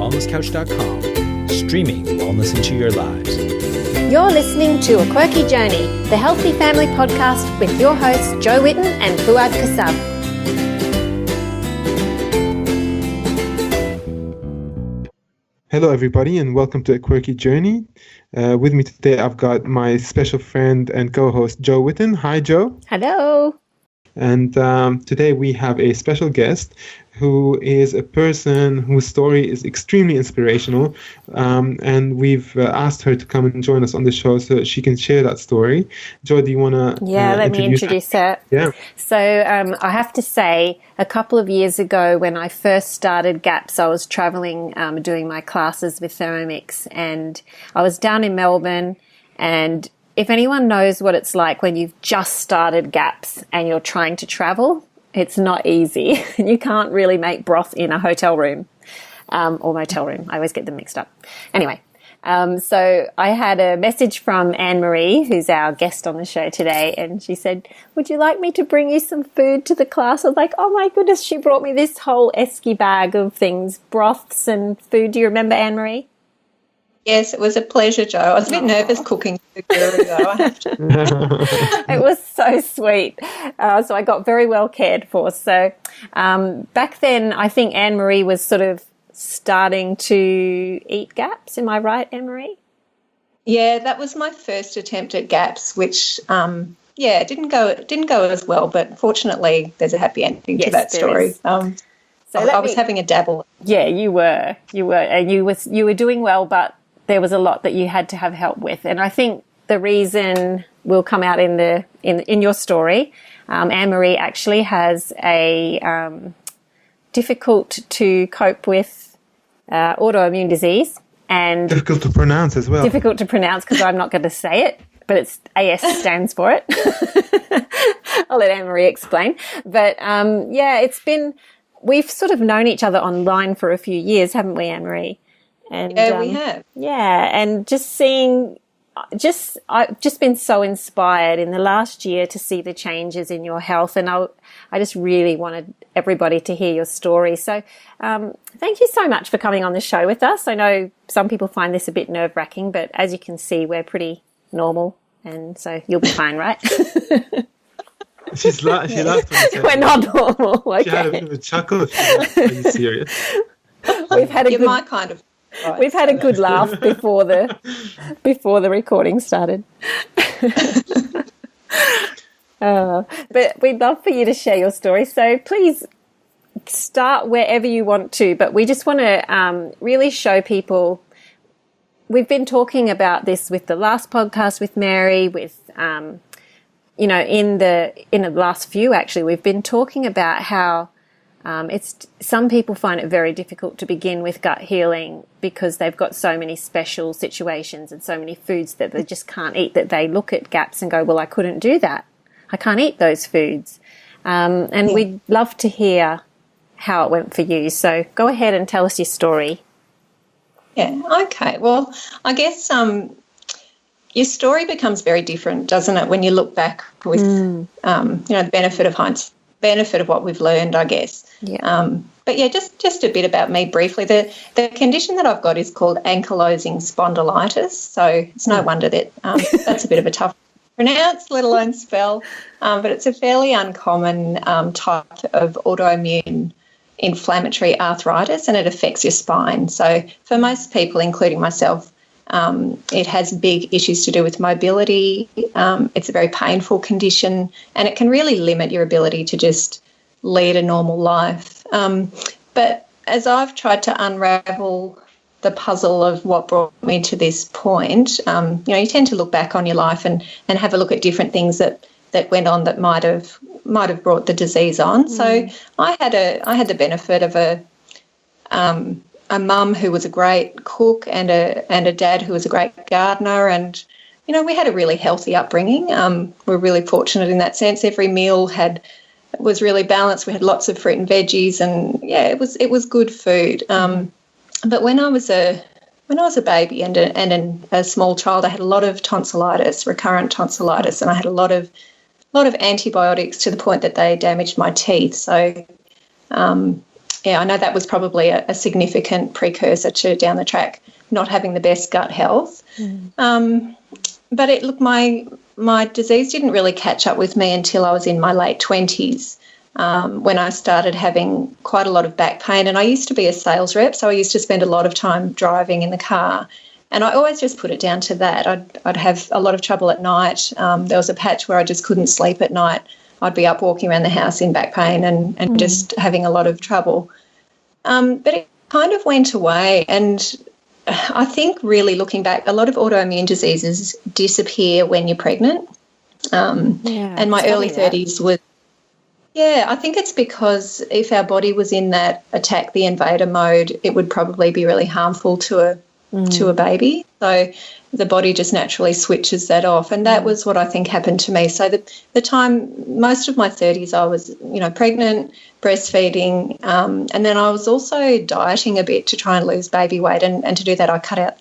wellnesscouch.com, streaming wellness into your lives. You're listening to A Quirky Journey, the healthy family podcast with your hosts Jo Whitten and Fuad Kassab. Hello, everybody, and welcome to A Quirky Journey. With me today, I've got my special friend and co-host, Jo Whitten. Hi, Jo. Hello. And today we have a special guest who is a person whose story is extremely inspirational. And we've asked her to come and join us on the show so that she can share that story. Jo, do you want to let me introduce her. Yeah. So I have to say, a couple of years ago when I first started GAPS, I was traveling doing my classes with Thermomix, and I was down in Melbourne. And if anyone knows what it's like when you've just started GAPS and you're trying to travel, it's not easy. You can't really make broth in a hotel room or motel room. I always get them mixed up. Anyway, so I had a message from Anne-Marie, who's our guest on the show today, and she said, would you like me to bring you some food to the class? I was like, oh my goodness, she brought me this whole esky bag of things, broths and food. Do you remember, Anne-Marie? Yes, it was a pleasure, Jo. I was a bit nervous cooking for the guru, though, I have to. It was so sweet. So I got very well cared for. So back then, I think Anne-Marie was sort of starting to eat GAPS. Am I right, Anne-Marie? Yeah, that was my first attempt at GAPS, which, it didn't go as well, but fortunately there's a happy ending to that story. So I was having a dabble. Yeah, you were, and you were doing well, but there was a lot that you had to have help with. And I think the reason will come out in your story. Anne-Marie actually has a difficult to cope with autoimmune disease, and difficult to pronounce as well. Difficult to pronounce because I'm not going to say it, but it's AS stands for it. I'll let Anne-Marie explain. But we've sort of known each other online for a few years, haven't we, Anne-Marie? And, yeah, we have. Yeah, and I've just been so inspired in the last year to see the changes in your health, and I just really wanted everybody to hear your story. So thank you so much for coming on the show with us. I know some people find this a bit nerve-wracking, but as you can see, we're pretty normal, and so you'll be fine, right? She laughed when I said we're not normal. Okay. She had a bit of a chuckle. Are you serious? We've had a my kind of. Right, we've had a good laugh before the recording started. But we'd love for you to share your story. So please start wherever you want to. But we just want to really show people. We've been talking about this with the last podcast with Mary, with in the last few actually, we've been talking about how some people find it very difficult to begin with gut healing because they've got so many special situations and so many foods that they just can't eat, that they look at GAPS and go, well, I couldn't do that. I can't eat those foods. We'd love to hear how it went for you. So go ahead and tell us your story. Yeah, okay. Well, I guess your story becomes very different, doesn't it, when you look back with, the benefit of hindsight. Benefit of what we've learned, I guess. Yeah. But yeah, just a bit about me briefly. The condition that I've got is called Ankylosing Spondylitis. So it's no wonder that that's a bit of a tough pronounce, let alone spell. But it's a fairly uncommon type of autoimmune inflammatory arthritis, and it affects your spine. So for most people, including myself, it has big issues to do with mobility. It's a very painful condition, and it can really limit your ability to just lead a normal life. But as I've tried to unravel the puzzle of what brought me to this point, you tend to look back on your life and have a look at different things that went on that might have brought the disease on. So I had the benefit of a mum who was a great cook and a dad who was a great gardener, and we had a really healthy upbringing. We're really fortunate in that sense. Every meal was really balanced. We had lots of fruit and veggies, and it was good food. But when I was a baby and a small child, I had a lot of tonsillitis, recurrent tonsillitis, and I had a lot of antibiotics to the point that they damaged my teeth. So I know that was probably a significant precursor to down the track not having the best gut health. But look, my disease didn't really catch up with me until I was in my late 20s, when I started having quite a lot of back pain. And I used to be a sales rep, so I used to spend a lot of time driving in the car. And I always just put it down to that. I'd have a lot of trouble at night. There was a patch where I just couldn't sleep at night. I'd be up walking around the house in back pain and just having a lot of trouble. But it kind of went away. And I think really looking back, a lot of autoimmune diseases disappear when you're pregnant. And my early 30s was, I think it's because if our body was in that attack the invader mode, it would probably be really harmful to a baby. So the body just naturally switches that off. And that was what I think happened to me. So the time, most of my 30s, I was, pregnant, breastfeeding, and then I was also dieting a bit to try and lose baby weight. And to do that, I cut out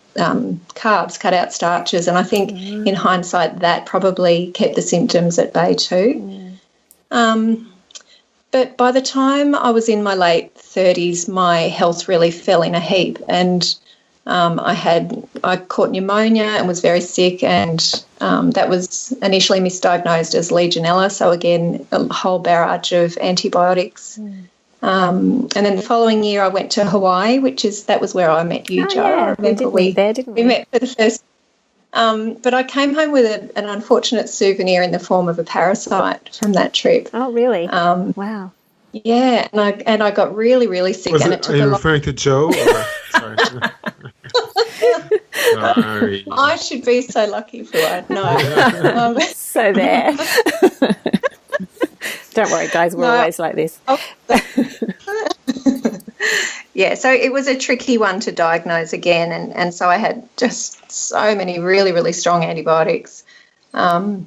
carbs, cut out starches. And I think in hindsight, that probably kept the symptoms at bay too. But by the time I was in my late 30s, my health really fell in a heap. And I caught pneumonia and was very sick, and that was initially misdiagnosed as Legionella. So again, a whole barrage of antibiotics. And then the following year, I went to Hawaii, that was where I met you, Jo. I remember we did there, didn't we? We met for the first. But I came home with an unfortunate souvenir in the form of a parasite from that trip. Oh, really? Wow. Yeah, and I got really, really sick. Are you referring to Jo? Sorry. Sorry. I should be so lucky for it. No. So there. Don't worry, guys. We're always like this. Yeah, so it was a tricky one to diagnose again, and so I had just so many really, really strong antibiotics. And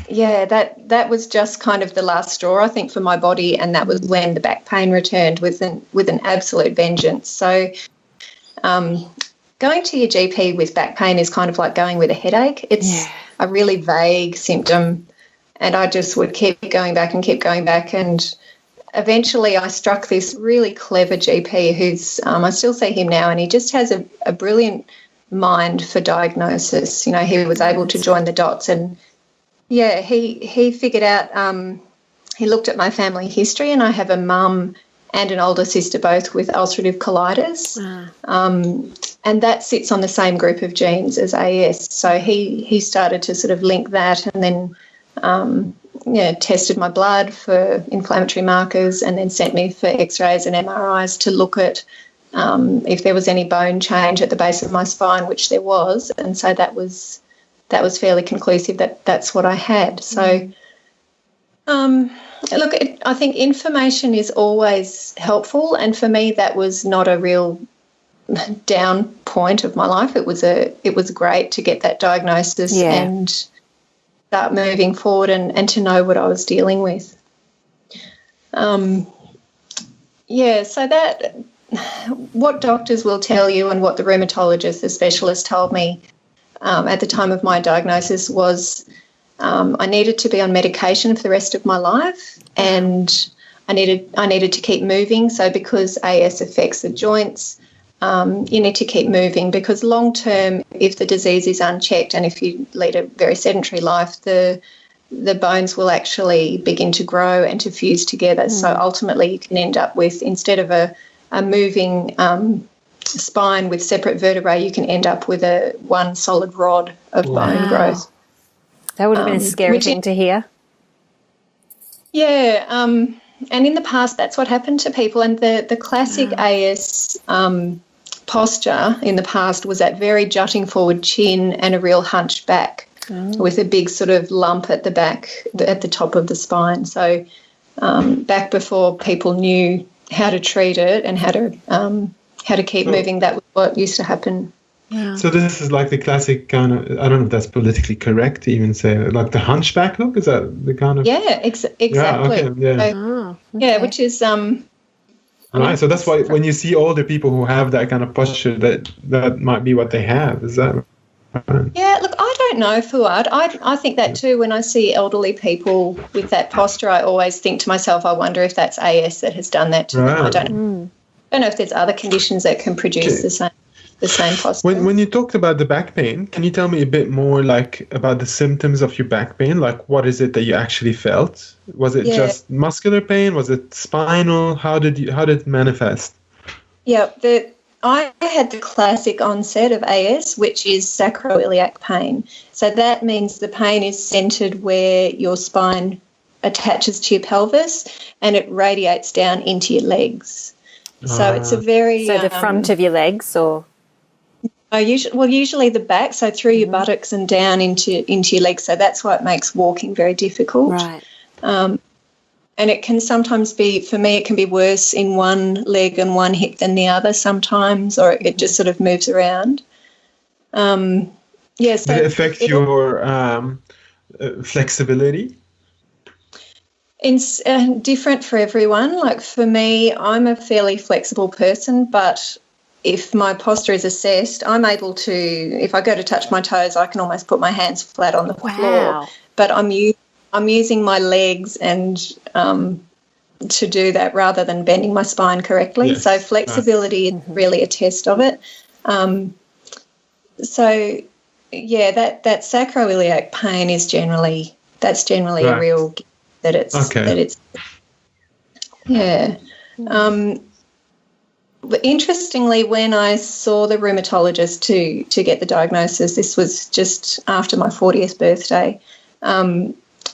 yeah, that was just kind of the last straw, I think, for my body, and that was when the back pain returned with an absolute vengeance. So going to your GP with back pain is kind of like going with a headache. It's a really vague symptom, and I just would keep going back, and eventually I struck this really clever GP who's I still see him now, and he just has a brilliant mind for diagnosis. He was able to join the dots, and he figured out, he looked at my family history, and I have a mum and an older sister both with ulcerative colitis, and that sits on the same group of genes as AS. So he started to sort of link that, and then tested my blood for inflammatory markers, and then sent me for X-rays and MRIs to look at if there was any bone change at the base of my spine, which there was, and so that was fairly conclusive that that's what I had. So, look, I think information is always helpful, and for me that was not a real down point of my life. It was great to get that diagnosis and start moving forward and to know what I was dealing with. So that what doctors will tell you and what the rheumatologist, the specialist, told me at the time of my diagnosis was I needed to be on medication for the rest of my life, and I needed to keep moving. So because AS affects the joints, you need to keep moving, because long term, if the disease is unchecked and if you lead a very sedentary life, the bones will actually begin to grow and to fuse together. So ultimately you can end up with, instead of a moving spine with separate vertebrae, you can end up with one solid rod of bone growth. That would have been a scary thing to hear. Yeah, and in the past that's what happened to people, and the classic AS posture in the past was that very jutting forward chin and a real hunched back with a big sort of lump at the back, at the top of the spine. So back before people knew how to treat it and how to keep moving, that was what used to happen. Yeah. So this is like the classic kind of, I don't know if that's politically correct to even say, like the hunchback look? Is that the kind of... Yeah, exactly. Yeah, okay, yeah. So, yeah, which is... Right, so that's why when you see older people who have that kind of posture, that might be what they have. Is that Yeah, look, I don't know, Fuad. I think that too. When I see elderly people with that posture, I always think to myself, I wonder if that's AS that has done that to them. I don't know if there's other conditions that can produce the same posture. When you talked about the back pain, can you tell me a bit more about the symptoms of your back pain? Like, what is it that you actually felt? Was it just muscular pain? Was it spinal? How did it manifest? Yeah, I had the classic onset of AS, which is sacroiliac pain. So that means the pain is centred where your spine attaches to your pelvis and it radiates down into your legs. So it's a very... So the front of your legs or... Usually the back, so through your buttocks and down into your legs. So that's why it makes walking very difficult. Right. And it can sometimes be, for me, it can be worse in one leg and one hip than the other sometimes, or it just sort of moves around. So Did it affect your flexibility? It's different for everyone. Like for me, I'm a fairly flexible person, but if my posture is assessed, I'm able to, if I go to touch my toes, I can almost put my hands flat on the floor. But I'm using my legs and to do that rather than bending my spine correctly. Yes. So flexibility is really a test of it. That sacroiliac pain is generally a real that it's But interestingly, when I saw the rheumatologist to get the diagnosis, this was just after my 40th birthday.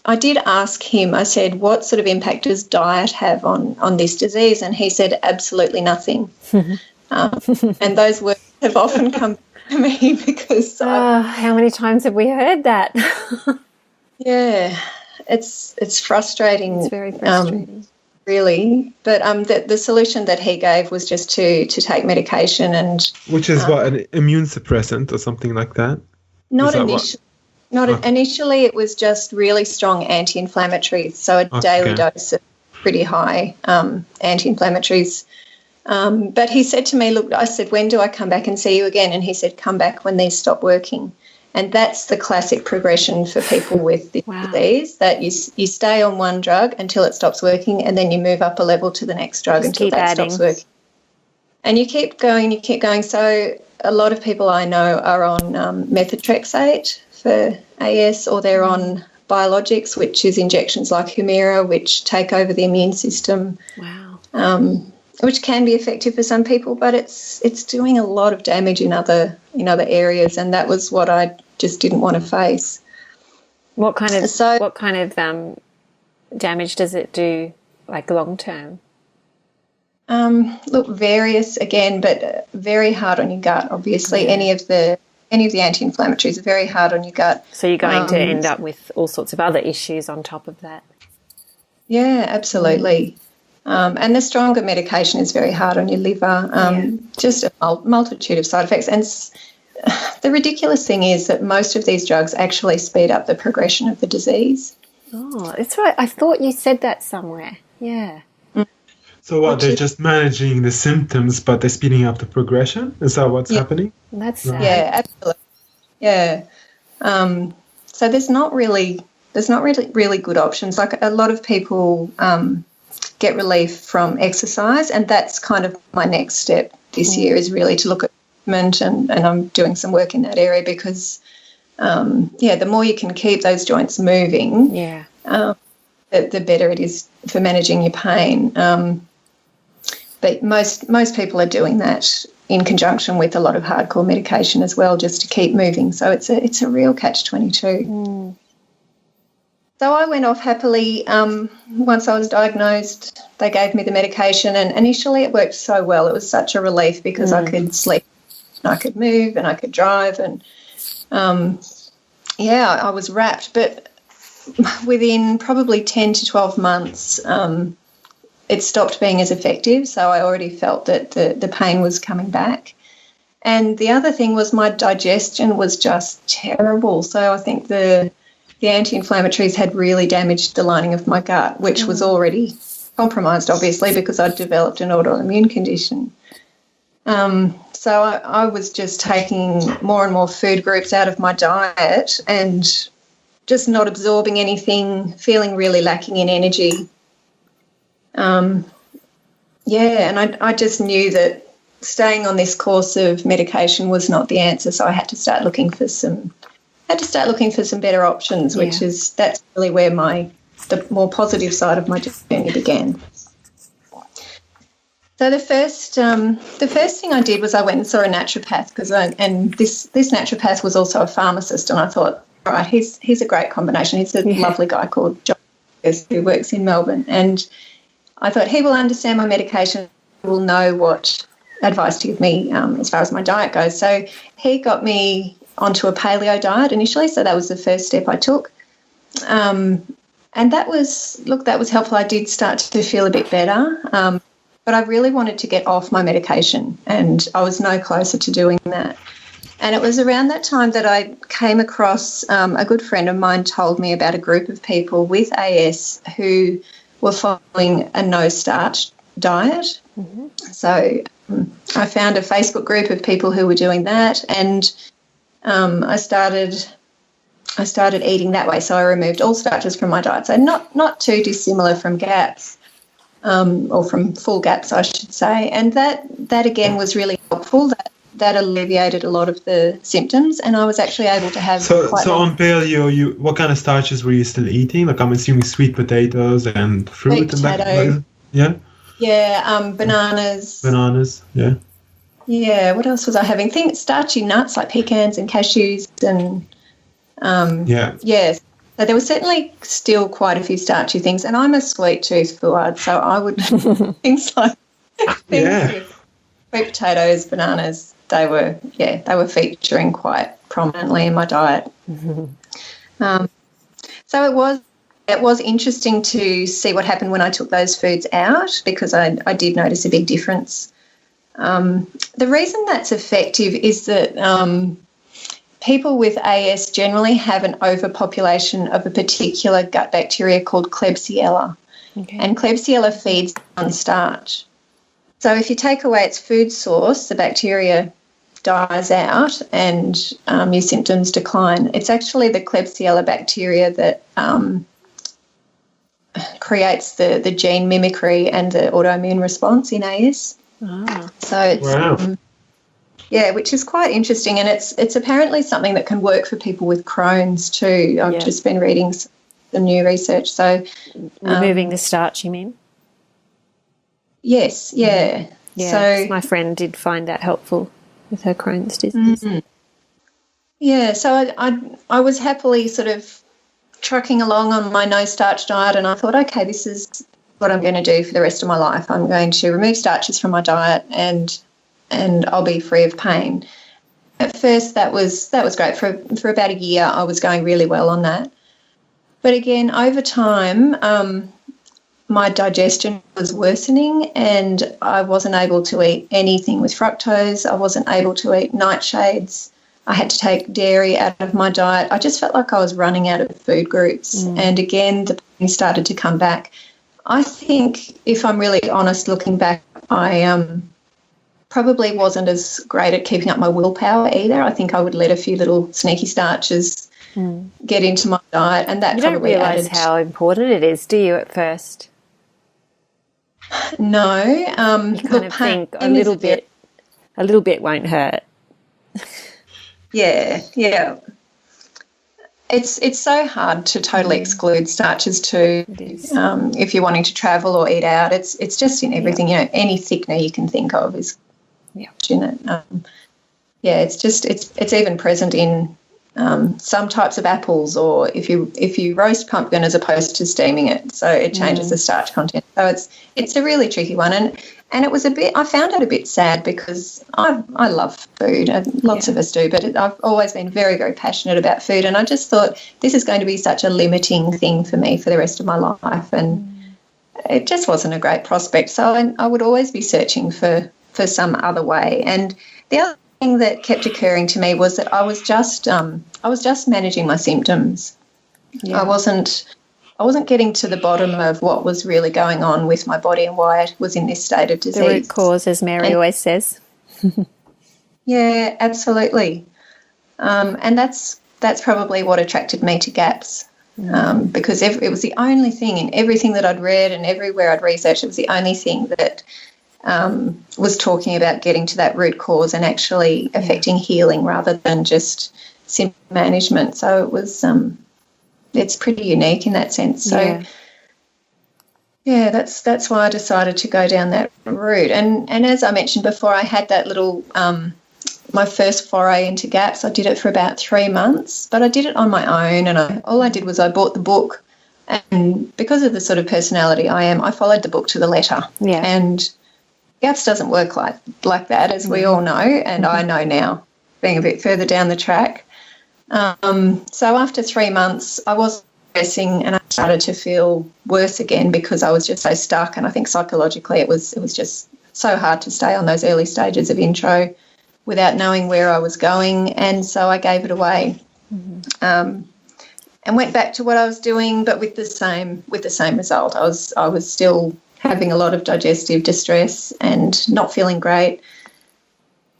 I did ask him, I said, what sort of impact does diet have on this disease? And he said, absolutely nothing. And those words have often come to me because... how many times have we heard that? It's frustrating. It's very frustrating. Really. But the solution that he gave was just to take medication and... Which is an immune suppressant or something like that? Not initially. Initially, it was just really strong anti-inflammatories, so a daily dose of pretty high anti-inflammatories. But he said to me, look, I said, when do I come back and see you again? And he said, come back when these stop working. And that's the classic progression for people with this disease, that you stay on one drug until it stops working and then you move up a level to the next drug until that stops working. And you keep going. So a lot of people I know are on methotrexate for AS, or they're on biologics, which is injections like Humira, which take over the immune system. Wow. Which can be effective for some people, but it's doing a lot of damage in other areas, and that was what I just didn't want to face. What kind of damage does it do, like long term? Look, various again, but very hard on your gut. Obviously, any of the anti-inflammatories are very hard on your gut. So you're going to end up with all sorts of other issues on top of that. Yeah, absolutely. And the stronger medication is very hard on your liver. Just a multitude of side effects. And the ridiculous thing is that most of these drugs actually speed up the progression of the disease. Oh, that's right. I thought you said that somewhere. Yeah. So what, they're just managing the symptoms, but they're speeding up the progression? Is that what's happening? That's sad. Yeah, absolutely. Yeah. So there's not really good options. Like a lot of people get relief from exercise, and that's kind of my next step this year, is really to look at movement, and I'm doing some work in that area because, the more you can keep those joints moving, the better it is for managing your pain. But most people are doing that in conjunction with a lot of hardcore medication as well, just to keep moving. So it's a real catch-22. So I went off happily. Once I was diagnosed, they gave me the medication, and initially it worked so well. It was such a relief because I could sleep, and I could move, and I could drive, and I was wrapped. But within probably 10 to 12 months, it stopped being as effective, so I already felt that the pain was coming back. And the other thing was my digestion was just terrible. So I think the anti-inflammatories had really damaged the lining of my gut, which was already compromised, obviously, because I'd developed an autoimmune condition. So I was just taking more and more food groups out of my diet and just not absorbing anything, feeling really lacking in energy. And I just knew that staying on this course of medication was not the answer, so I had to start looking for some better options, which that's really where the more positive side of my journey began. So the first thing I did was I went and saw a naturopath and this naturopath was also a pharmacist, and I thought, all right, he's a great combination. He's a lovely guy called John who works in Melbourne, and I thought he will understand my medication, he will know what advice to give me as far as my diet goes. So he got me onto a paleo diet initially, so that was the first step I took. And that was helpful. I did start to feel a bit better, but I really wanted to get off my medication, and I was no closer to doing that. And it was around that time that I came across a good friend of mine told me about a group of people with AS who were following a no-starch diet. Mm-hmm. So I found a Facebook group of people who were doing that, and I started eating that way. So I removed all starches from my diet. So not too dissimilar from GAPS, or from full GAPS, I should say. And that again was really helpful. That alleviated a lot of the symptoms, and I was actually able to have. So on paleo, what kind of starches were you still eating? Like, I'm assuming sweet potatoes and fruit sweet and potato. that. Yeah. Yeah, bananas. Bananas. Yeah. Yeah. What else was I having? Starchy nuts like pecans and cashews and. Yes. So there was certainly still quite a few starchy things, and I'm a sweet tooth fouad, so I would things like sweet potatoes, bananas. They were featuring quite prominently in my diet. Mm-hmm. So it was interesting to see what happened when I took those foods out, because I did notice a big difference. The reason that's effective is that people with AS generally have an overpopulation of a particular gut bacteria called Klebsiella, and Klebsiella feeds on starch. So if you take away its food source, the bacteria dies out and your symptoms decline. It's actually the Klebsiella bacteria that creates the gene mimicry and the autoimmune response in AS. Oh. So it's, which is quite interesting, and it's apparently something that can work for people with Crohn's too. I've just been reading some new research. So removing the starch, you mean? Yes, yeah. Yeah, so my friend did find that helpful with her Crohn's disease. Mm-hmm. Yeah, so I was happily sort of trucking along on my no-starch diet, and I thought, okay, this is what I'm going to do for the rest of my life. I'm going to remove starches from my diet and I'll be free of pain. At first that was great. For about a year I was going really well on that. But again, over time, my digestion was worsening and I wasn't able to eat anything with fructose. I wasn't able to eat nightshades. I had to take dairy out of my diet. I just felt like I was running out of food groups. And again, the pain started to come back. I think, if I'm really honest looking back, I probably wasn't as great at keeping up my willpower either. I think I would let a few little sneaky starches get into my diet, and that you probably don't realise how important it is, do you, at first? No. You kind of think a little bit won't hurt. Yeah. It's so hard to totally exclude starches too. If you're wanting to travel or eat out, it's just in everything. You know, any thickener you can think of is in it. It's even present in some types of apples, or if you roast pumpkin as opposed to steaming it, so it changes the starch content. So it's a really tricky one, and it was I found it a bit sad because I love food, and lots of us do, but I've always been very, very passionate about food, and I just thought this is going to be such a limiting thing for me for the rest of my life, and it just wasn't a great prospect. So I would always be searching for some other way. And the other thing that kept occurring to me was that I was just managing my symptoms. I wasn't getting to the bottom of what was really going on with my body and why it was in this state of disease. The root cause, as Mary always says. Yeah, absolutely. And that's probably what attracted me to GAPS, because it was the only thing in everything that I'd read and everywhere I'd researched, it was the only thing that was talking about getting to that root cause and actually affecting healing rather than just symptom management. So it was, it's pretty unique in that sense. So yeah, that's why I decided to go down that route. And as I mentioned before, I had that little my first foray into GAPS. I did it for about 3 months, but I did it on my own, and all I did was I bought the book, and because of the sort of personality I am, I followed the book to the letter. Yeah. And GAPS doesn't work like that, as we all know, and I know now, being a bit further down the track. So after 3 months, I was progressing, and I started to feel worse again because I was just so stuck, and I think psychologically it was just so hard to stay on those early stages of intro without knowing where I was going, and so I gave it away, and went back to what I was doing, but with the same result. I was still having a lot of digestive distress and not feeling great.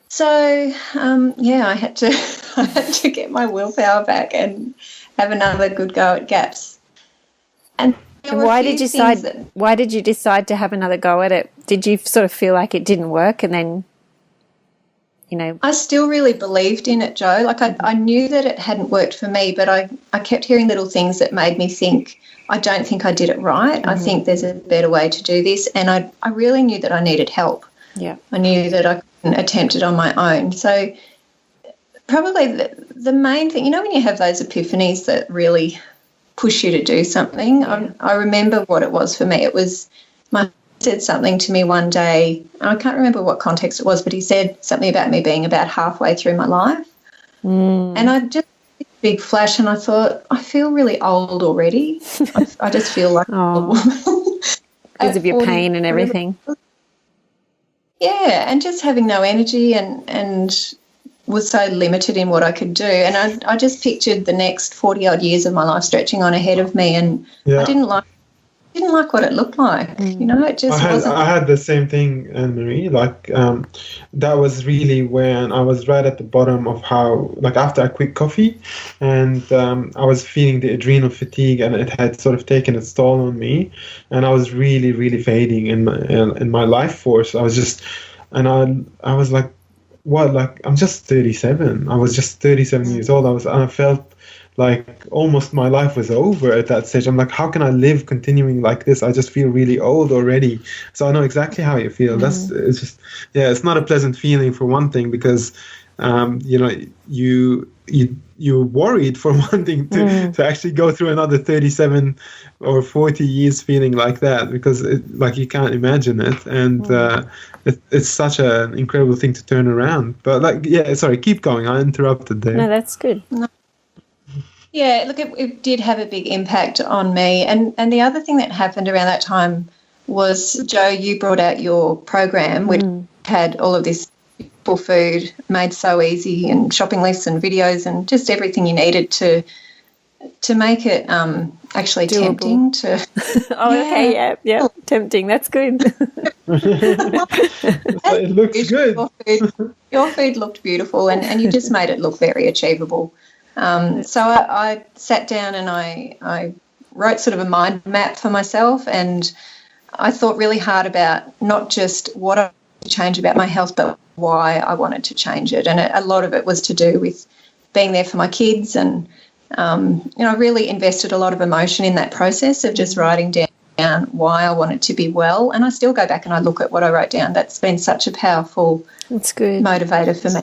So I had to get my willpower back and have another good go at GAPS. And why did you decide to have another go at it? Did you sort of feel like it didn't work, and then? I still really believed in it, Jo. Like I knew that it hadn't worked for me, but I kept hearing little things that made me think, I don't think I did it right. I think there's a better way to do this. And I really knew that I needed help. Yeah. I knew that I couldn't attempt it on my own. So probably the main thing, when you have those epiphanies that really push you to do something, I remember what it was for me. It was my said something to me one day. I can't remember what context it was, but he said something about me being about halfway through my life. And I just had a big flash, and I thought, I feel really old already. I just feel like an old woman. Because of your pain and everything. Yeah, and just having no energy and was so limited in what I could do. And I just pictured the next 40-odd years of my life stretching on ahead of me, and I didn't like what it looked like. It just wasn't. I had the same thing, Anne-Marie. That was really when I was right at the bottom of after a quick coffee, and I was feeling the adrenal fatigue, and it had sort of taken its toll on me, and I was really, really fading in my life force. I was just, and I was like, what? Like, I'm just 37. I was just 37 years old. I felt like almost my life was over at that stage. I'm like, how can I live continuing like this? I just feel really old already. So I know exactly how you feel. It's not a pleasant feeling, for one thing, because you're worried, for one thing, to actually go through another 37 or 40 years feeling like that, because you can't imagine it, and it's such an incredible thing to turn around. But sorry, keep going. I interrupted there. No, that's good. Yeah, look, it did have a big impact on me. And the other thing that happened around that time was, Jo, you brought out your program, which had all of this beautiful food made so easy, and shopping lists and videos and just everything you needed to make it actually doable. Tempting to. Okay, yeah, tempting. That's good. It looks good. Your food looked beautiful, and you just made it look very achievable. So I sat down and I wrote sort of a mind map for myself, and I thought really hard about not just what I wanted to change about my health, but why I wanted to change it. And a lot of it was to do with being there for my kids, and I really invested a lot of emotion in that process of just writing down why I wanted to be well. And I still go back and I look at what I wrote down. That's been such a powerful motivator for me.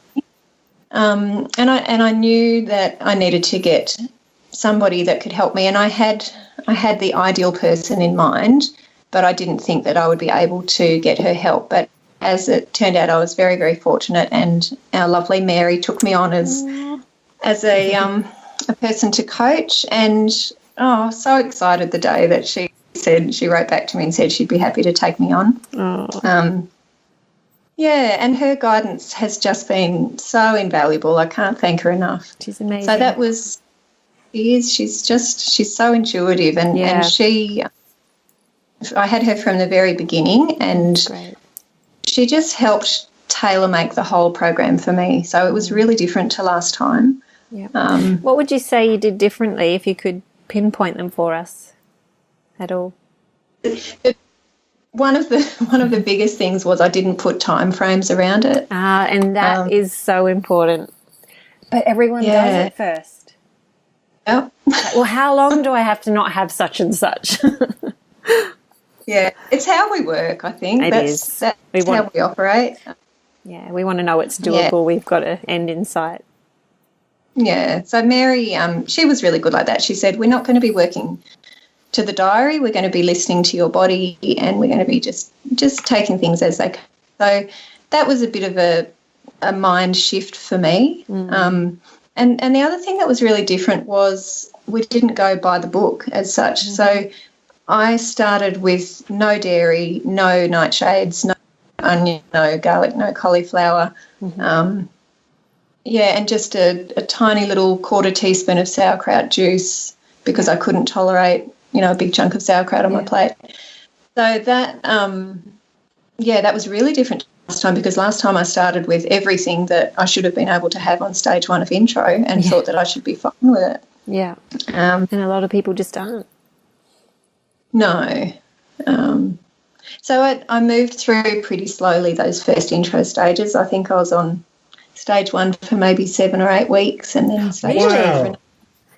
And I knew that I needed to get somebody that could help me, and I had the ideal person in mind, but I didn't think that I would be able to get her help. But as it turned out, I was very, very fortunate, and our lovely Mary took me on as a person to coach, and so excited the day that she wrote back to me and said she'd be happy to take me on. Yeah, and her guidance has just been so invaluable. I can't thank her enough. She's amazing. So she's so intuitive, and I had her from the very beginning, and she just helped tailor make the whole program for me. So it was really different to last time. Yeah. What would you say you did differently, if you could pinpoint them for us at all? One of the biggest things was I didn't put time frames around it. And that is so important. But everyone does it first. Yep. Well, how long do I have to not have such and such? Yeah, it's how we work, I think. That's how we operate. Yeah, we want to know it's doable. Yeah. We've got an end in sight. Yeah, so Mary, she was really good like that. She said, we're not going to be working to the diary. We're going to be listening to your body, and we're going to be just taking things as they come. So that was a bit of a mind shift for me. And the other thing that was really different was we didn't go by the book as such. So I started with no dairy, no nightshades, no onion, no garlic, no cauliflower. And just a tiny little quarter teaspoon of sauerkraut juice, because I couldn't tolerate, a big chunk of sauerkraut on my plate. So that, that was really different last time, because last time I started with everything that I should have been able to have on stage 1 of intro and thought that I should be fine with it. Yeah. And a lot of people just aren't. No. So I moved through pretty slowly those first intro stages. I think I was on stage 1 for maybe 7 or 8 weeks, and then stage 2 for...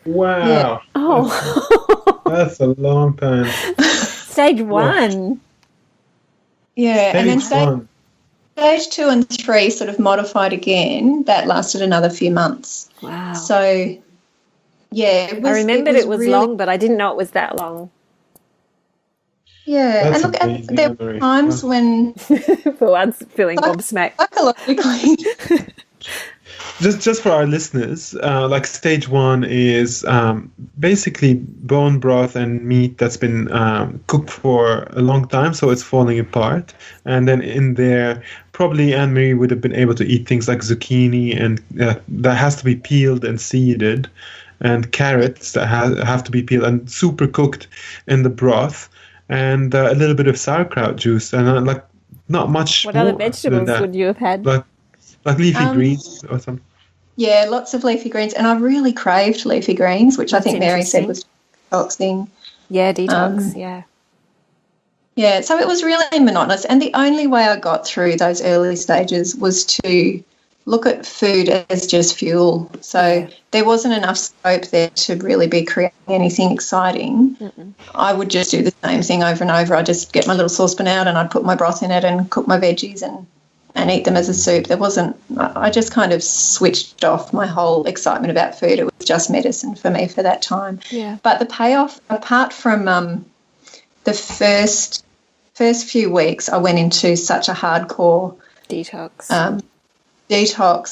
Wow. Yeah. Oh. That's a long time. Stage 1. Yeah, and then stage 2 and 3 sort of modified again. That lasted another few months. Wow. So, yeah. I remembered it was really long, but I didn't know it was that long. Yeah, that's and look, there were times when... For once, feeling gobsmacked. Psychologically... Just for our listeners, like stage 1 is basically bone broth and meat that's been cooked for a long time, so it's falling apart. And then in there, probably Anne-Marie would have been able to eat things like zucchini, and that has to be peeled and seeded, and carrots that have to be peeled and super cooked in the broth, and a little bit of sauerkraut juice, and like not much. What other vegetables would you have had? Like leafy greens or something. Yeah, lots of leafy greens. And I really craved leafy greens, which I think Mary said was detoxing. Yeah, detox, yeah. Yeah, so it was really monotonous. And the only way I got through those early stages was to look at food as just fuel. So there wasn't enough scope there to really be creating anything exciting. I would just do the same thing over and over. I'd just get my little saucepan out and I'd put my broth in it and cook my veggies and eat them as a soup. I just kind of switched off my whole excitement about food. It was just medicine for me for that time. Yeah. But the payoff, apart from the first few weeks, I went into such a hardcore detox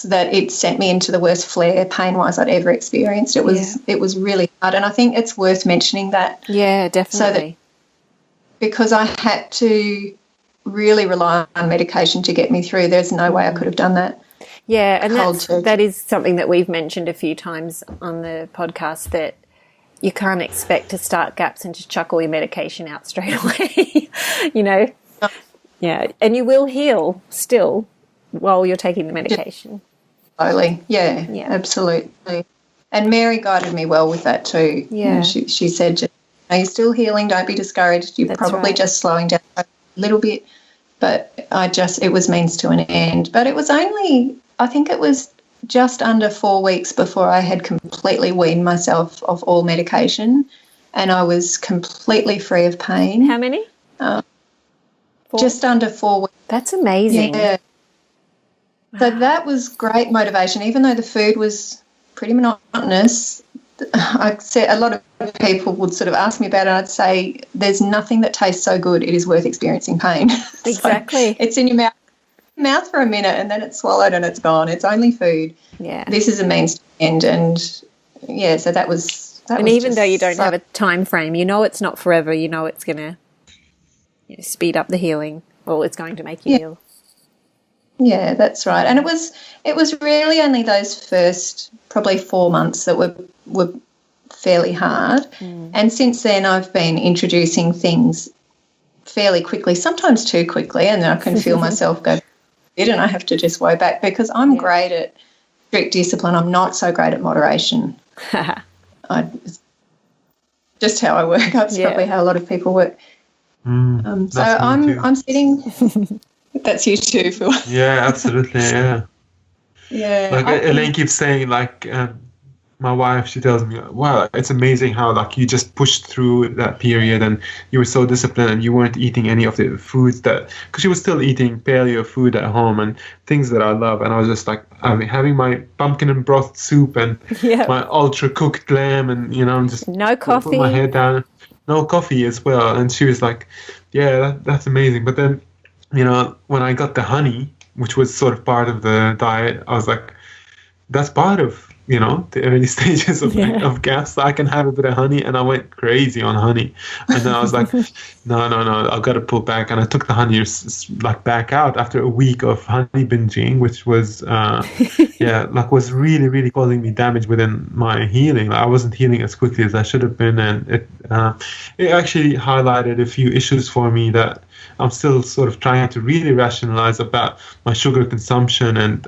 that it sent me into the worst flare pain-wise I'd ever experienced. It was really hard, and I think it's worth mentioning that. Yeah, definitely. Because I had to really rely on medication to get me through. There's no way I could have done that. Yeah, and that is something that we've mentioned a few times on the podcast, that you can't expect to start GAPS and just chuck all your medication out straight away, Yeah, and you will heal still while you're taking the medication. Slowly, yeah, absolutely. And Mary guided me well with that too. Yeah. She said, you're still healing, don't be discouraged. You're probably just slowing down a little bit. But it was means to an end. But it was only, I think it was just under 4 weeks before I had completely weaned myself of all medication, and I was completely free of pain. How many? Just under 4 weeks. That's amazing. Yeah. Wow. So that was great motivation, even though the food was pretty monotonous. I said a lot of people would sort of ask me about it, and I'd say there's nothing that tastes so good it is worth experiencing pain. Exactly. So it's in your mouth for a minute and then it's swallowed and it's gone. It's only food. Yeah. This is a means to end, and so that was and even though you don't have a time frame, it's not forever, it's going to speed up the healing, or it's going to make you heal. Yeah, that's right. And it was really only those first probably 4 months that were fairly hard. And since then I've been introducing things fairly quickly, sometimes too quickly, and I can feel myself go did, and I have to just woe back because I'm great at strict discipline. I'm not so great at moderation. Just how I work. That's probably how a lot of people work. So I'm sitting. That's you too, Phil. Yeah, absolutely. Yeah. Yeah. Like Elaine keeps saying, like my wife, she tells me, wow, it's amazing how like you just pushed through that period and you were so disciplined and you weren't eating any of the foods that, because she was still eating paleo food at home and things that I love. And I was just like, I mean, having my pumpkin and broth soup and my ultra cooked lamb and, you know, I'm just no coffee, put my head down, no coffee as well. And she was like, yeah, that's amazing. But then, you know, when I got the honey, which was sort of part of the diet, I was like, that's part of, you know, the early stages of GAPS. I can have a bit of honey, and I went crazy on honey. And then I was like, no, I've got to pull back. And I took the honey like back out after a week of honey binging, which was, was really, really causing me damage within my healing. Like, I wasn't healing as quickly as I should have been. And it actually highlighted a few issues for me that I'm still sort of trying to really rationalize about my sugar consumption and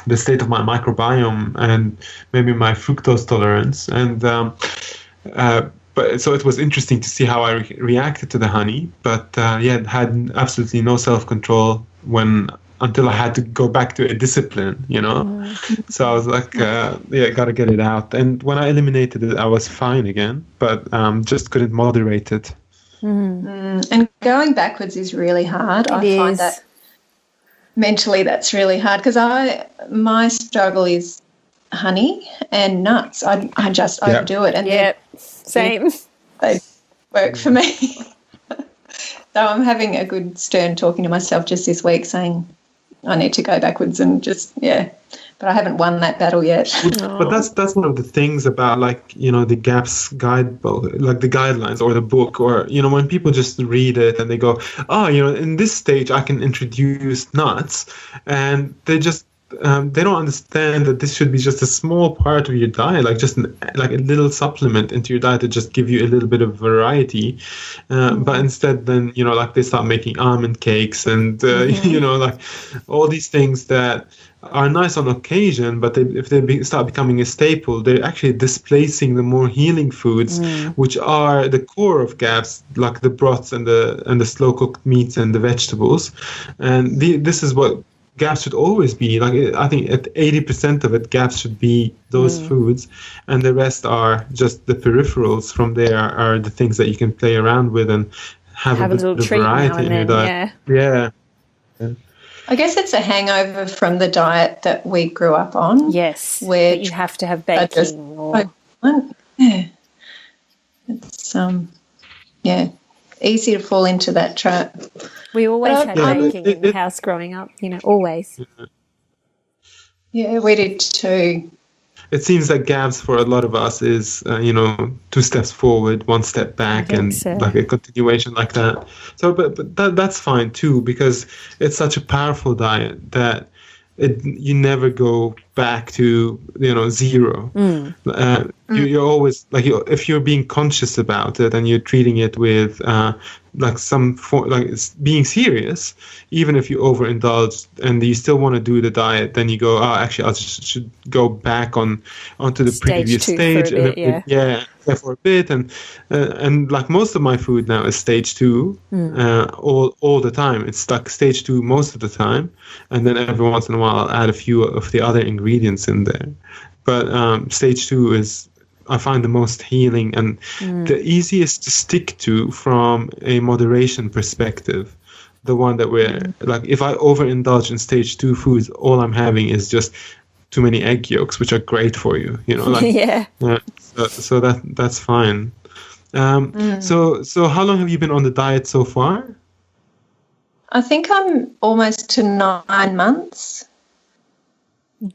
the state of my microbiome and maybe my fructose tolerance. And but so it was interesting to see how I reacted to the honey. But had absolutely no self-control until I had to go back to a discipline, you know. So I was like, gotta get it out. And when I eliminated it, I was fine again, but just couldn't moderate it. And going backwards is really hard. I find that mentally that's really hard because my struggle is honey and nuts. I just overdo it, and same. They work for me. So I'm having a good stern talking to myself just this week, saying I need to go backwards and just But I haven't won that battle yet. But that's one of the things about, like, you know, the GAPS guidebook, like the guidelines or the book, or, you know, when people just read it and they go, you know, in this stage I can introduce nuts, and they just they don't understand that this should be just a small part of your diet, like just like a little supplement into your diet to just give you a little bit of variety. But instead, then, you know, like they start making almond cakes and you know, like all these things that are nice on occasion, but if they start becoming a staple, they're actually displacing the more healing foods, which are the core of GAPS, like the broths and the slow cooked meats and the vegetables. And this is what GAPS should always be. Like, I think at 80% of it, GAPS should be those foods, and the rest are just the peripherals. From there are the things that you can play around with and have a little treat variety in your diet. Yeah. I guess it's a hangover from the diet that we grew up on. Yes, where you have to have baking. It's easy to fall into that trap. We always had baking in the house growing up, you know, always. Yeah, we did too. It seems that GAPS for a lot of us is, you know, 2 steps forward, 1 step back, and like a continuation like that. So, but that's fine too, because it's such a powerful diet that you never go back to, you know, zero. You're always like, if you're being conscious about it and you're treating it with like some form, like it's being serious, even if you overindulge and you still want to do the diet, then you go, actually I should go back onto the previous stage for a bit, for a bit, and like most of my food now is stage 2 all the time. It's like stage 2 most of the time, and then every once in a while I'll add a few of the other ingredients in there. But stage 2 is, I find, the most healing and the easiest to stick to from a moderation perspective. The one that we're like, if I overindulge in stage 2 foods, all I'm having is just too many egg yolks, which are great for you, you know. Like, so that's fine. So how long have you been on the diet so far? I think I'm almost to 9 months.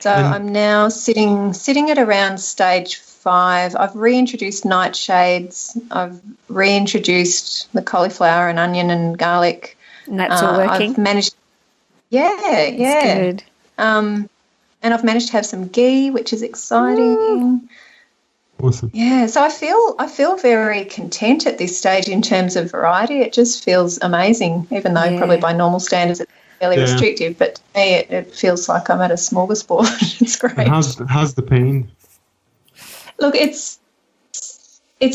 So I'm now sitting at around stage 5. I've reintroduced nightshades. I've reintroduced the cauliflower and onion and garlic. And that's all working? I've managed. Yeah. That's good. And I've managed to have some ghee, which is exciting. Awesome. Yeah, so I feel very content at this stage in terms of variety. It just feels amazing, even though probably by normal standards it's fairly restrictive, but to me it feels like I'm at a smorgasbord. It's great. And how's the pain? Look, it's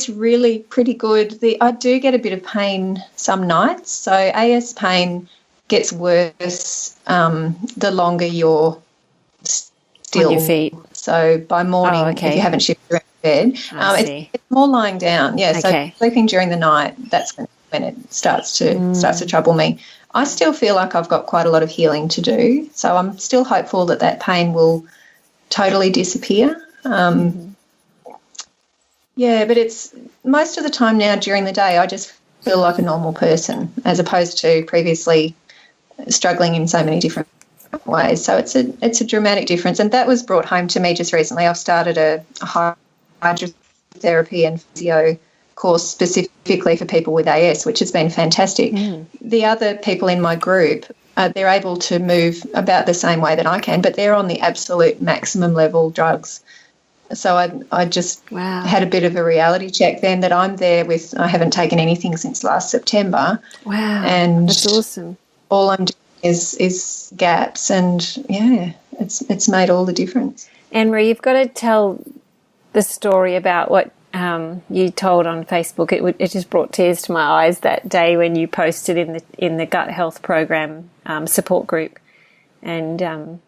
really pretty good. I do get a bit of pain some nights. So AS pain gets worse the longer you're still on your feet. So by morning, if you haven't shifted around bed, it's more lying down. Yeah, so sleeping during the night, that's when it starts to trouble me. I still feel like I've got quite a lot of healing to do, so I'm still hopeful that pain will totally disappear. Yeah, but it's most of the time now during the day I just feel like a normal person as opposed to previously struggling in so many different ways. So it's a dramatic difference, and that was brought home to me just recently. I've started a hydrotherapy and physio course specifically for people with AS, which has been fantastic. The other people in my group, they're able to move about the same way that I can, but they're on the absolute maximum level drugs. So I just had a bit of a reality check then that I'm there with, I haven't taken anything since last September. Wow, and that's awesome. All I'm doing is gaps, and it's made all the difference. Anne-Marie, you've got to tell the story about what you told on Facebook. It just brought tears to my eyes that day when you posted in the gut health program support group, and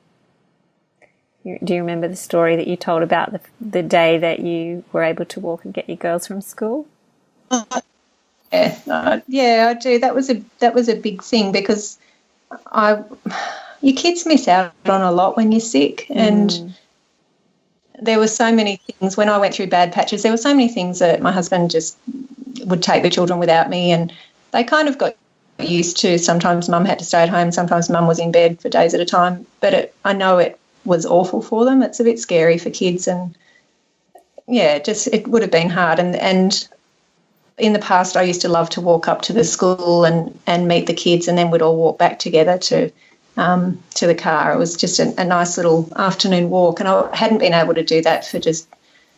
do you remember the story that you told about the day that you were able to walk and get your girls from school? Yeah, I do. That was a big thing because your kids miss out on a lot when you're sick, and there were so many things. When I went through bad patches, there were so many things that my husband just would take the children without me, and they kind of got used to. Sometimes Mum had to stay at home, sometimes Mum was in bed for days at a time, but I know it was awful for them. It's a bit scary for kids, and it would have been hard. And in the past, I used to love to walk up to the school and meet the kids, and then we'd all walk back together to the car. It was just a nice little afternoon walk, and I hadn't been able to do that for just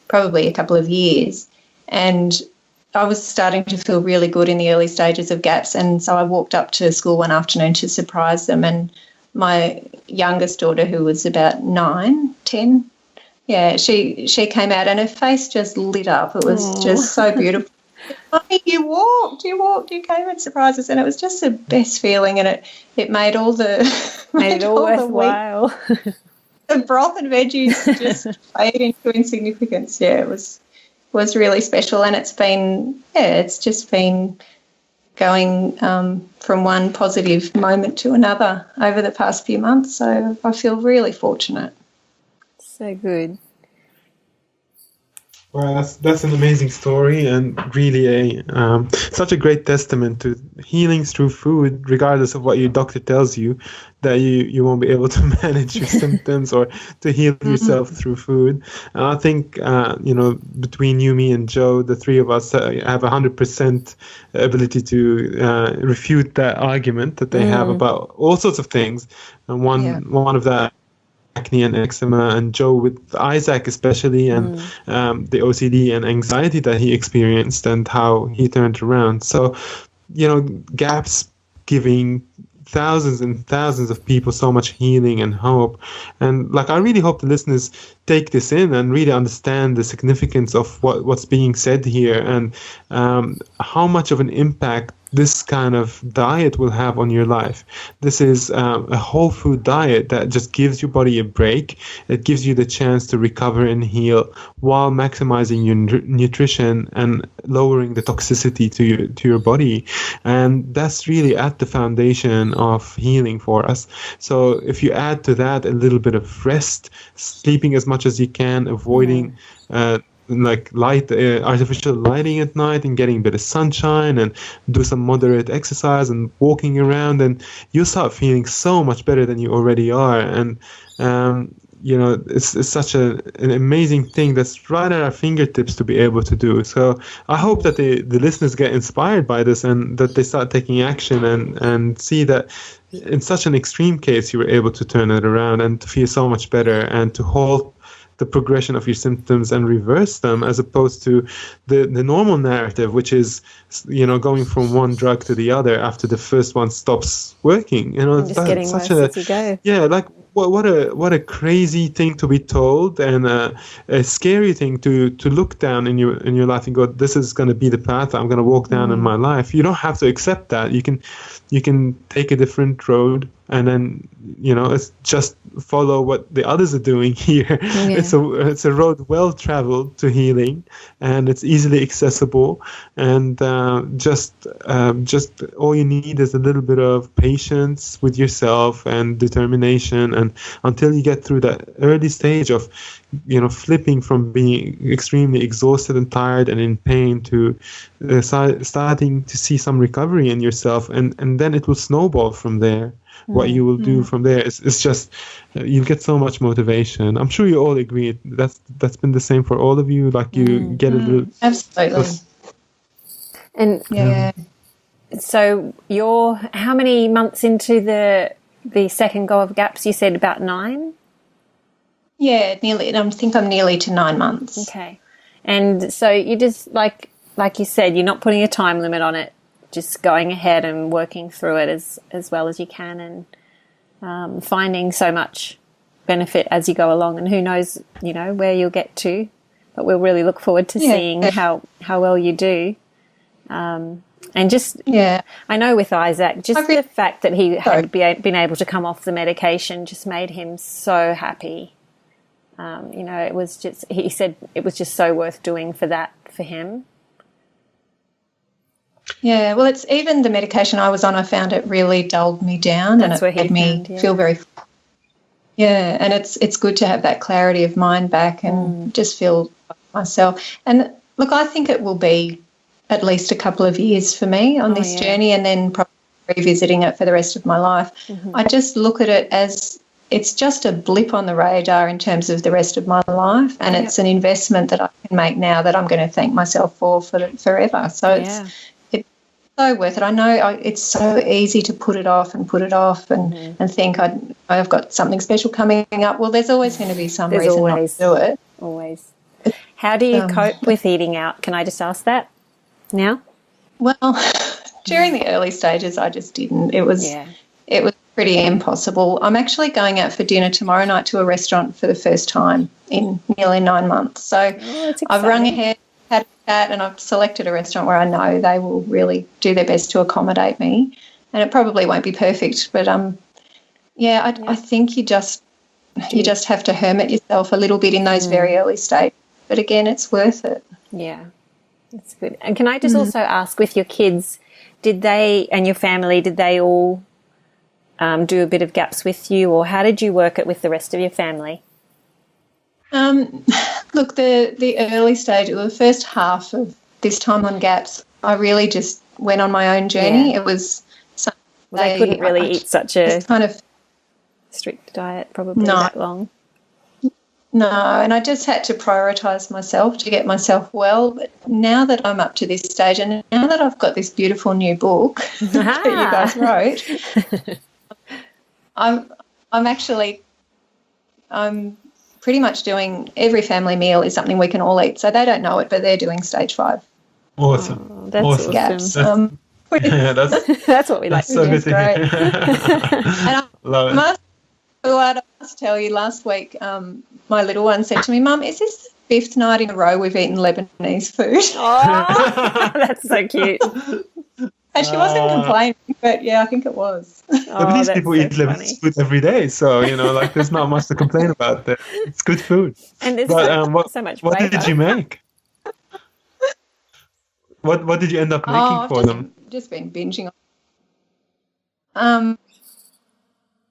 probably a couple of years. And I was starting to feel really good in the early stages of GAPS, and so I walked up to school one afternoon to surprise them, and my youngest daughter, who was about 9, 10, she came out and her face just lit up. It was just so beautiful. Mummy, you walked, you came and surprised us, and it was just the best feeling, and it made all the made it all worthwhile. The broth and veggies just fade into insignificance. Yeah, it was really special, and it's just been going from one positive moment to another over the past few months. So I feel really fortunate. So good. Well, that's an amazing story, and really such a great testament to healing through food, regardless of what your doctor tells you, that you won't be able to manage your symptoms or to heal yourself through food. And I think, between you, me, and Joe, the three of us have 100% ability to refute that argument that they have about all sorts of things. And one of that, acne and eczema, and Joe with Isaac especially, and the OCD and anxiety that he experienced and how he turned around. So, GAPS giving thousands and thousands of people so much healing and hope. And I really hope the listeners take this in and really understand the significance of what's being said here, and how much of an impact this kind of diet will have on your life. This is a whole food diet that just gives your body a break. It gives you the chance to recover and heal while maximizing your nutrition and lowering the toxicity to your body. And that's really at the foundation of healing for us. So if you add to that a little bit of rest, sleeping as much as you can, avoiding artificial lighting at night, and getting a bit of sunshine, and do some moderate exercise and walking around, and you'll start feeling so much better than you already are. And it's such an amazing thing that's right at our fingertips to be able to do. So I hope that the listeners get inspired by this, and that they start taking action and see that in such an extreme case you were able to turn it around and to feel so much better, and to halt the progression of your symptoms and reverse them, as opposed to the normal narrative, which is, going from one drug to the other after the first one stops working. Just getting worse as you go. Yeah, like what a crazy thing to be told, and a scary thing to look down in your life and go, this is going to be the path I'm going to walk down in my life. You don't have to accept that. You can take a different road, and then it's just follow what the others are doing here. Yeah. It's a road well traveled to healing, and it's easily accessible, and just all you need is a little bit of patience with yourself and determination, and until you get through that early stage of flipping from being extremely exhausted and tired and in pain to starting to see some recovery in yourself, and then it will snowball from there. What you will do from there is just you'll get so much motivation. I'm sure you all agree that's been the same for all of you. Like you get a little absolutely. And yeah. So you're how many months into the second go of GAPS? You said about 9. Yeah, nearly. I think I'm nearly to 9 months. Okay, and so you just like you said, you're not putting a time limit on it. Just going ahead and working through it as well as you can, and finding so much benefit as you go along. And who knows, where you'll get to. But we'll really look forward to seeing how well you do. And just, I know with Isaac, just the fact that he had been able to come off the medication just made him so happy. It was just, he said it was just so worth doing for him. Yeah, well, it's even the medication I was on, I found it really dulled me down, and it made me feel very... Yeah, and it's good to have that clarity of mind back and just feel myself. And look, I think it will be at least a couple of years for me on this journey, and then probably revisiting it for the rest of my life. Mm-hmm. I just look at it as it's just a blip on the radar in terms of the rest of my life, and it's an investment that I can make now that I'm going to thank myself for forever. So it's so worth it. I know it's so easy to put it off and think I've got something special coming up. Well, there's always going to be some reason not to do it. Always. How do you cope with eating out? Can I just ask that now? Well, during the early stages, I just didn't. It was pretty impossible. I'm actually going out for dinner tomorrow night to a restaurant for the first time in nearly 9 months. So I've rung ahead, had a chat, and I've selected a restaurant where I know they will really do their best to accommodate me. And it probably won't be perfect, but I think you just have to hermit yourself a little bit in those very early stages. But again, it's worth it. Yeah, that's good. And can I just also ask, with your kids, did they and your family, did they all do a bit of GAPS with you, or how did you work it with the rest of your family? Look, the early stage, the first half of this time on GAPS, I really just went on my own journey. It was they couldn't really eat such a kind of strict diet probably that long. No, and I just had to prioritise myself to get myself well. But now that I'm up to this stage, and now that I've got this beautiful new book that you guys wrote, I'm pretty much doing every family meal is something we can all eat. So they don't know it, but they're doing stage 5. Awesome. Oh, that's awesome. GAPS. That's what we like to do. Great. And I must tell you, last week my little one said to me, Mum, is this the 5th night in a row we've eaten Lebanese food? Oh, that's so cute. And she wasn't complaining, but I think it was. Lebanese people eat Lebanese food every day, so there's not much to complain about there. It's good food. And there's so much what flavor. did you make? What did you end up making for them? Just been binging on.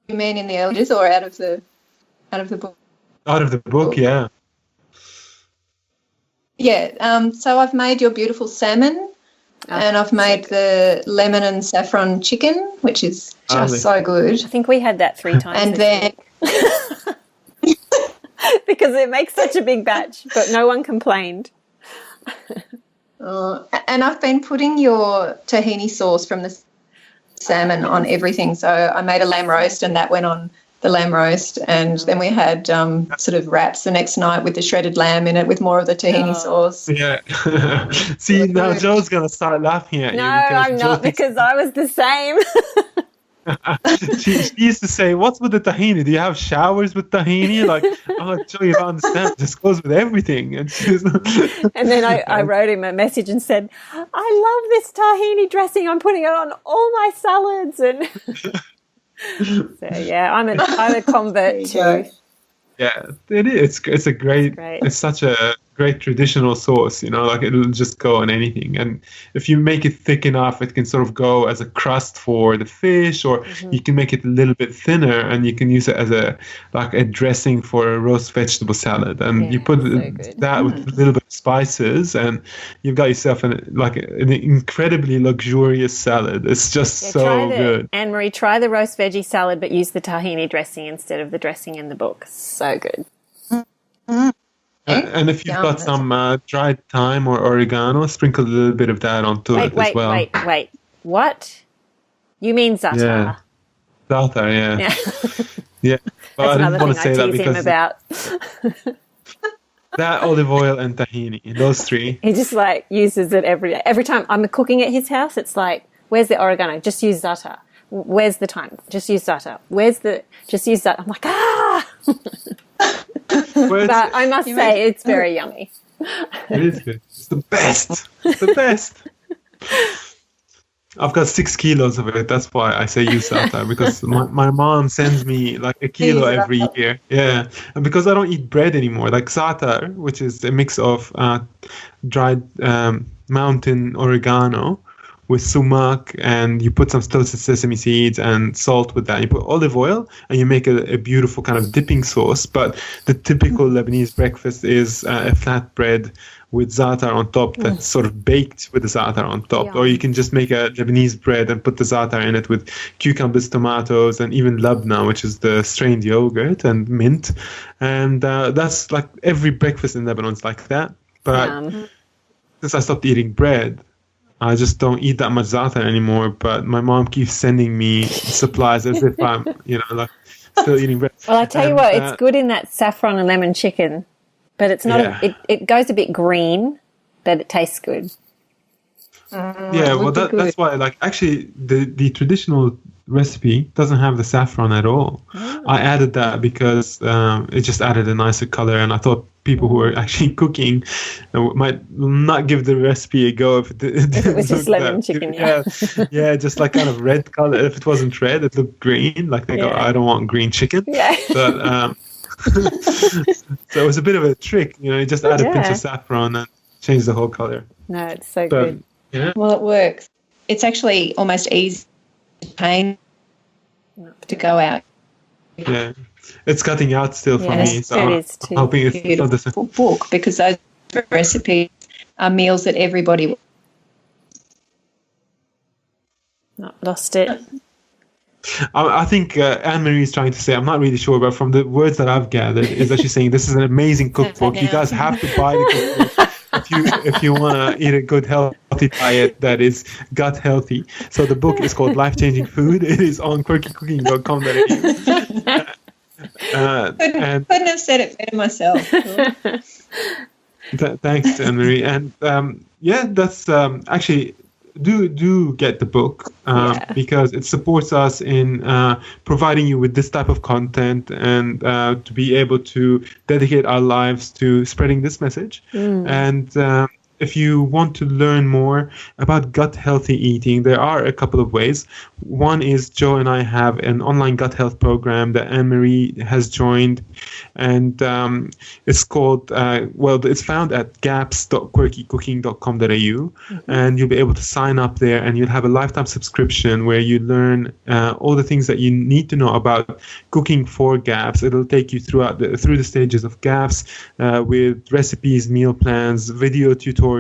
You mean in the early days or out of the book? Out of the book, yeah. Yeah. So I've made your beautiful salmon, and I've made the lemon and saffron chicken, which is just so good. I think we had that 3 times. And then because it makes such a big batch, but no one complained. And I've been putting your tahini sauce from the salmon on everything. So I made a lamb roast, and that went on lamb roast, and then we had sort of wraps the next night with the shredded lamb in it with more of the tahini sauce. Yeah. See, now Joe's going to start laughing at you. No, I'm not, because I was the same. she used to say, "What's with the tahini? Do you have showers with tahini?" Like, oh, Joe, you don't understand. It just goes with everything. And then I wrote him a message and said, "I love this tahini dressing. I'm putting it on all my salads." And so yeah, I'm a convert too. Yeah, it is. It's a great. It's such a great traditional sauce. Like it'll just go on anything. And if you make it thick enough, it can sort of go as a crust for the fish, or you can make it a little bit thinner, and you can use it as a dressing for a roast vegetable salad. And you put that with a little bit of spices, and you've got yourself an incredibly luxurious salad. It's just so good. Anne-Marie, try the roast veggie salad, but use the tahini dressing instead of the dressing in the book. So good. And if you've got some dried thyme or oregano, sprinkle a little bit of that onto it as well. Wait. What? You mean za'atar? Yeah. Za'atar, yeah. Yeah. But that's I didn't want to say that him about. That, olive oil, and tahini, those three. He just uses it every day. Every time I'm cooking at his house, it's like, where's the oregano? Just use za'atar. Where's the thyme? Just use za'atar. Just use that. I'm like, But I must say, it's very yummy. It is good. It's the best. It's the best. I've got 6 kilos of it. That's why I say use za'atar, because my mom sends me like a kilo every year. Yeah. And because I don't eat bread anymore, like za'atar, which is a mix of dried mountain oregano with sumac, and you put some toasted sesame seeds and salt with that. You put olive oil, and you make a beautiful kind of dipping sauce. But the typical Lebanese breakfast is a flat bread with za'atar on top that's sort of baked with the za'atar on top. Yeah. Or you can just make a Lebanese bread and put the za'atar in it with cucumbers, tomatoes, and even labna, which is the strained yogurt, and mint. And that's like every breakfast in Lebanon is like that. But since I stopped eating bread, I just don't eat that much za'atar anymore, but my mom keeps sending me supplies as if I'm, still eating bread. Well, I tell you what, it's good in that saffron and lemon chicken, but it's not. It goes a bit green, but it tastes good. Yeah, well, that's why, actually, the traditional recipe doesn't have the saffron at all. I added that because it just added a nicer color, and I thought people who are actually cooking might not give the recipe a go if it was just lemon chicken. Yeah, just kind of red color. If it wasn't red, it looked green. Like they go, I don't want green chicken. Yeah. But so it was a bit of a trick. You just add a pinch of saffron and change the whole color. No, it's so good. Yeah. Well, it works. It's actually almost easy pain to go out. Yeah. It's cutting out still for me, so I'm hoping it's not the same book, because those recipes are meals that everybody. Lost it. I think Anne-Marie is trying to say, I'm not really sure, but from the words that I've gathered, is that she's saying this is an amazing cookbook. You guys have to buy the cookbook if you want to eat a good healthy diet that is gut healthy. So the book is called Life Changing Food. It is on quirkycooking.com.au. Couldn't have said it better myself. Thanks, Anne-Marie. And that's actually do get the book because it supports us in providing you with this type of content, and to be able to dedicate our lives to spreading this message. And if you want to learn more about gut healthy eating, there are a couple of ways. One is Joe and I have an online gut health program that Anne-Marie has joined, and it's called, it's found at gaps.quirkycooking.com.au, and you'll be able to sign up there, and you'll have a lifetime subscription where you learn all the things that you need to know about cooking for GAPS. It'll take you through the stages of GAPS with recipes, meal plans, video tutorials,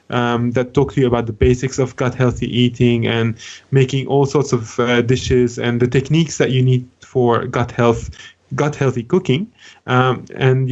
that talk to you about the basics of gut healthy eating and making all sorts of dishes and the techniques that you need for gut health Gut Healthy Cooking, and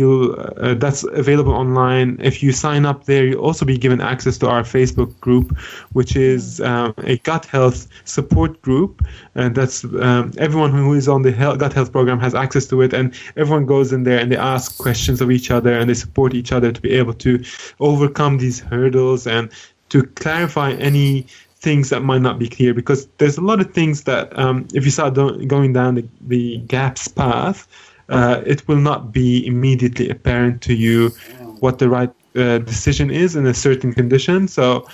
that's available online. If you sign up there, you'll also be given access to our Facebook group, which is a gut health support group, and that's everyone who is on the gut health program has access to it, and everyone goes in there and they ask questions of each other and they support each other to be able to overcome these hurdles and to clarify any things that might not be clear, because there's a lot of things that if you start going down the GAPS path, it will not be immediately apparent to you what the right decision is in a certain condition. So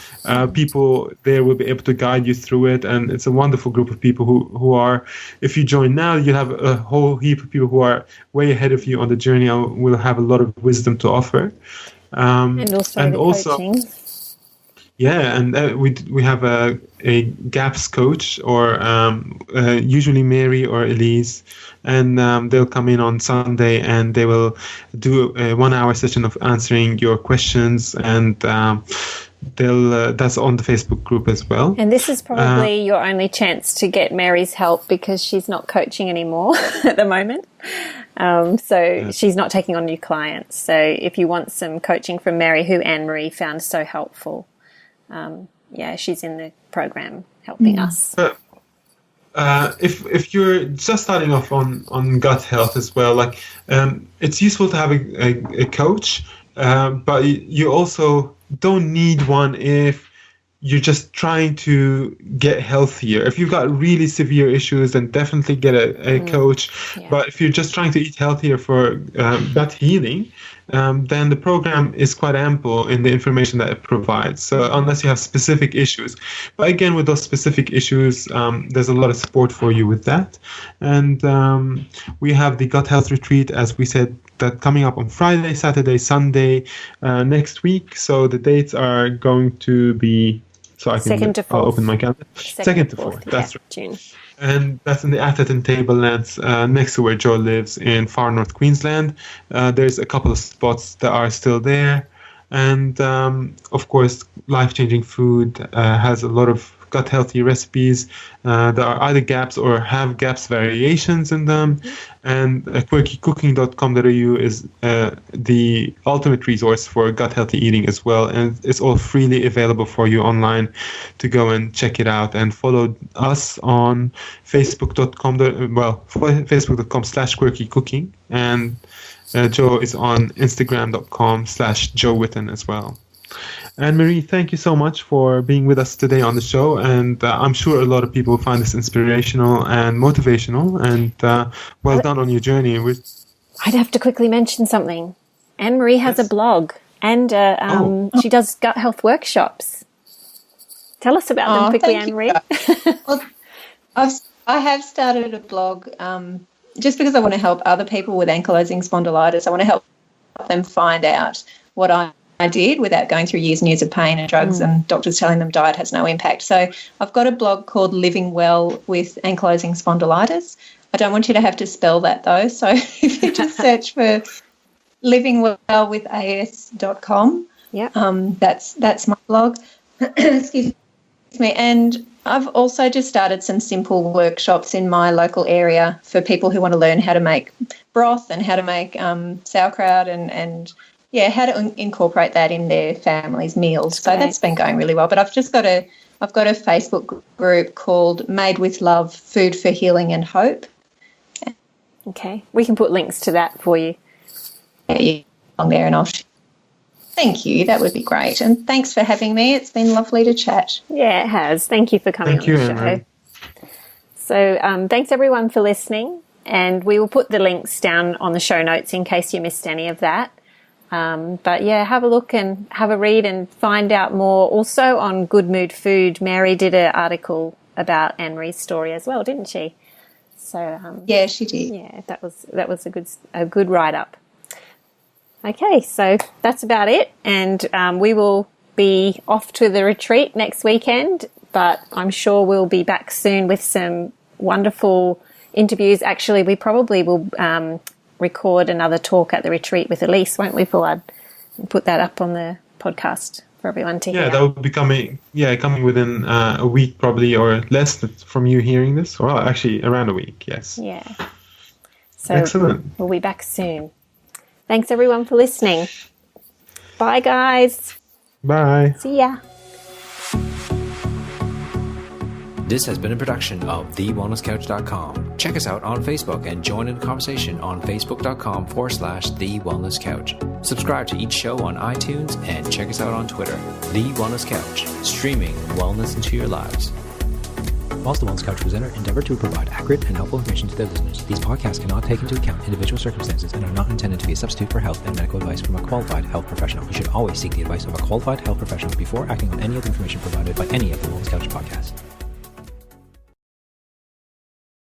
people there will be able to guide you through it, and it's a wonderful group of people who are, if you join now, you have a whole heap of people who are way ahead of you on the journey and will have a lot of wisdom to offer. And also coaching. Yeah, and we have a GAPS coach, or usually Mary or Elise, and they'll come in on Sunday and they will do a 1-hour session of answering your questions, and that's on the Facebook group as well. And this is probably your only chance to get Mary's help, because she's not coaching anymore at the moment. She's not taking on new clients. So if you want some coaching from Mary, who Anne-Marie found so helpful, she's in the program helping us. If you're just starting off on gut health as well, like it's useful to have a coach, but you also don't need one if you're just trying to get healthier. If you've got really severe issues, then definitely get a coach. Yeah. But if you're just trying to eat healthier for gut healing, then the program is quite ample in the information that it provides. So unless you have specific issues. But again, with those specific issues, there's a lot of support for you with that. And we have the Gut Health Retreat, as we said, that coming up on Friday, Saturday, Sunday next week. So the dates are going to be... So I can I'll open my calendar. 2nd to 4th. That's right. June. And that's in the Atherton Tablelands, next to where Joe lives in far north Queensland. There's a couple of spots that are still there. And, of course, Life-Changing Food has a lot of gut-healthy recipes that are either GAPS or have GAPS variations in them. And quirkycooking.com.au is the ultimate resource for gut-healthy eating as well. And it's all freely available for you online to go and check it out. And follow us on facebook.com/quirkycooking. And Joe is on instagram.com/Joe Witten as well. Anne-Marie, thank you so much for being with us today on the show, and I'm sure a lot of people find this inspirational and motivational, and well done on your journey. I'd have to quickly mention something. Anne-Marie has a blog, and she does gut health workshops. Tell us about them quickly, Anne-Marie. Well, I have started a blog just because I want to help other people with ankylosing spondylitis. I want to help them find out what I did without going through years and years of pain and drugs and doctors telling them diet has no impact. So I've got a blog called Living Well with Ankylosing Spondylitis. I don't want you to have to spell that though. So if you just search for livingwellwithas.com, that's my blog. Excuse me. And I've also just started some simple workshops in my local area for people who want to learn how to make broth and how to make sauerkraut and how to incorporate that in their family's meals. So that's been going really well. But I've got a Facebook group called Made with Love, Food for Healing and Hope. Okay. We can put links to that for you. Yeah, on there, and thank you. That would be great. And thanks for having me. It's been lovely to chat. Yeah, it has. Thank you for coming on the show. Anne-Marie. So thanks everyone for listening, and we will put the links down on the show notes in case you missed any of that. But have a look and have a read and find out more. Also on Good Mood Food, Mary did an article about Anne-Marie's story as well, didn't she? So yeah, she did. Yeah, that was a good write-up. Okay, so that's about it, and we will be off to the retreat next weekend, but I'm sure we'll be back soon with some wonderful interviews. Actually, we probably will record another talk at the retreat with Elise, won't we, Fuad? And put that up on the podcast for everyone to hear. Yeah, that will be coming within a week probably, or less from you hearing this, or actually around a week, yes. Yeah. So Excellent. we'll be back soon. Thanks everyone for listening. Bye guys. Bye. See ya. This has been a production of TheWellnessCouch.com. Check us out on Facebook and join in the conversation on Facebook.com/The Wellness Couch. Subscribe to each show on iTunes and check us out on Twitter. The Wellness Couch, streaming wellness into your lives. Whilst the Wellness Couch presenter endeavor to provide accurate and helpful information to their listeners, these podcasts cannot take into account individual circumstances and are not intended to be a substitute for health and medical advice from a qualified health professional. You should always seek the advice of a qualified health professional before acting on any of the information provided by any of the Wellness Couch podcasts.